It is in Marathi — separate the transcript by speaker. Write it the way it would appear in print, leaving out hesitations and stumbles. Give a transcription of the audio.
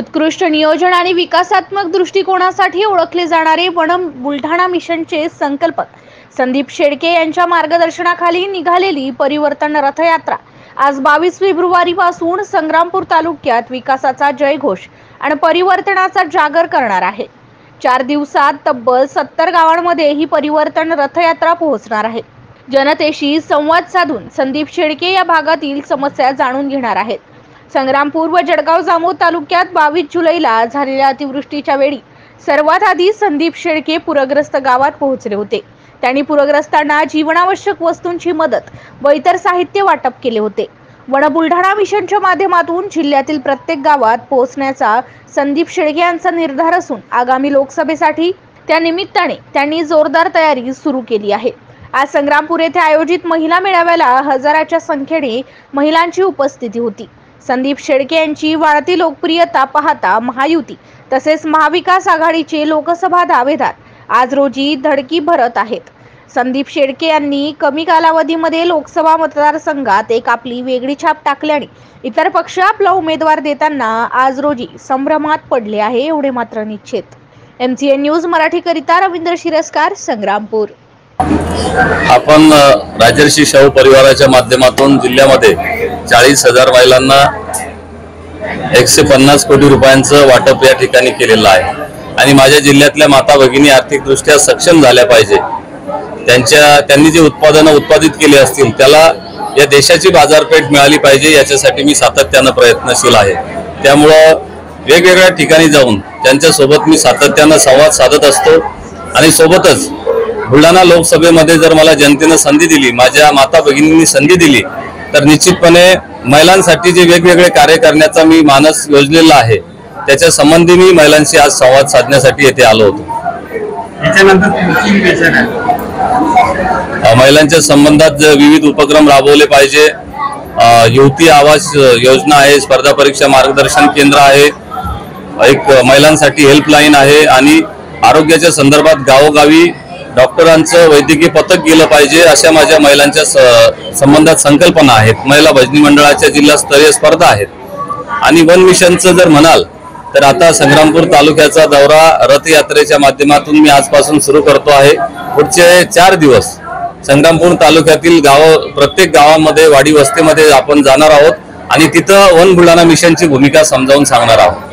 Speaker 1: उत्कृष्ट नियोजन आणि विकासात्मक दृष्टिकोनासाठी ओळखले जाणारे वन बुलढाणा मिशनचे संकल्पक संदीप शेळके यांच्या मार्गदर्शनाखाली निघालेली परिवर्तन रथयात्रा आज 22 फेब्रुवारी पासून संग्रामपूर तालुक्यात विकासाचा जयघोष आणि परिवर्तनाचा जागर करणार आहे। 4 दिवसात तब्बल 70 गावांमध्ये ही परिवर्तन रथयात्रा पोहोचणार आहे। जनतेशी संवाद साधून संदीप शेळके या भागातील समस्या जाणून घेणार आहेत। संग्रामपूर व जळगाव जामोद तालुक्यात 22 जुलैला झालेल्या अतिवृष्टीच्या वेळी सर्वात आधी संदीप शेळके पूरग्रस्त गावात पोहोचले होते। त्यांनी पूरग्रस्तांना जीवनावश्यक वस्तूंची मदत व इतर साहित्य वाटप केले होते। वन बुलढाणा मिशनच्या माध्यमातून जिल्ह्यातील प्रत्येक गावात पोहोचण्याचा संदीप शेळके यांचा निर्धार असून आगामी लोकसभेसाठी त्या निमित्ताने त्यांनी जोरदार तयारी सुरू केली आहे। आज संग्रामपूर येथे आयोजित महिला मेळाव्याला हजाराच्या संख्येने महिलांची उपस्थिती होती। संदीप शेळके यांची वाढती लोकप्रियता पाहता महायुती तसेच महाविकास आघाडीचे लोकसभा दावेदार आज रोजी धडकी भरत आहेत। संदीप शेळके यांनी कमी कालावधीमध्ये लोकसभा मतदारसंघात एक आपली वेगळी छाप टाकल्याने इतर पक्ष आपला उमेदवार देताना आज रोजी संभ्रमात पडले आहे एवढे मात्र निश्चित। MCN न्यूज मराठी करिता रवींद्र शिरस्कार, संग्रामपूर।
Speaker 2: आपण राजर्षी शाहू परिवाराच्या माध्यमातून जिल्ह्यामध्ये 40,000 महिलांना 150 कोटी रुपयांचं वाटप या ठिकाणी केलेलं आहे आणि माझ्या जिल्ह्यातल्या माता भगिनी आर्थिकदृष्ट्या सक्षम झाल्या पाहिजे। त्यांनी जे उत्पादनं उत्पादित केली असतील त्याला या देशाची बाजारपेठ मिळाली पाहिजे याच्यासाठी मी सातत्याने प्रयत्नशील आहे। त्यामुळे वेगवेगळ्या ठिकाणी जाऊन त्यांच्यासोबत मी सातत्याने संवाद साधत असतो आणि सोबतच बुलढाणा लोकसभेमध्ये जर मला जनतेने संधी दिली, माझ्या माता भगिनींनी संधी दिली तर निश्चितपणे महिलांसाठी जे वेगवेगळे कार्य करण्याचा मी मानस योजलेला आहे त्याच्या संबंधी मी महिलांशी आज संवाद साधण्यासाठी येथे आलो होतो। महिलांच्या संबंधात विविध उपक्रम राबवले पाहिजे। युवती आवास योजना आहे, स्पर्धा परीक्षा मार्गदर्शन केंद्र आहे, एक महिलांसाठी हेल्पलाईन आहे आणि आरोग्याच्या संदर्भात गावोगावी डॉक्टरांचं वैद्यकीय पथक गेलं पाहिजे अशा माझ्या महिलांच्या संबंधात संकल्पना आहेत। महिला भजनी मंडळाच्या जिल्हास्तरीय स्पर्धा आहेत आणि वन मिशनचं जर म्हणाल तर आता संग्रामपूर तालुक्याचा दौरा रथयात्रेच्या माध्यमातून मी आजपासून सुरू करतो आहे। पुढचे 4 दिवस संग्रामपूर तालुक्यातील प्रत्येक गावामध्ये वाडी वस्तीमध्ये आपण जाणार आहोत आणि तिथं वन बुलढाणा मिशनची भूमिका समजावून सांगणार आहोत।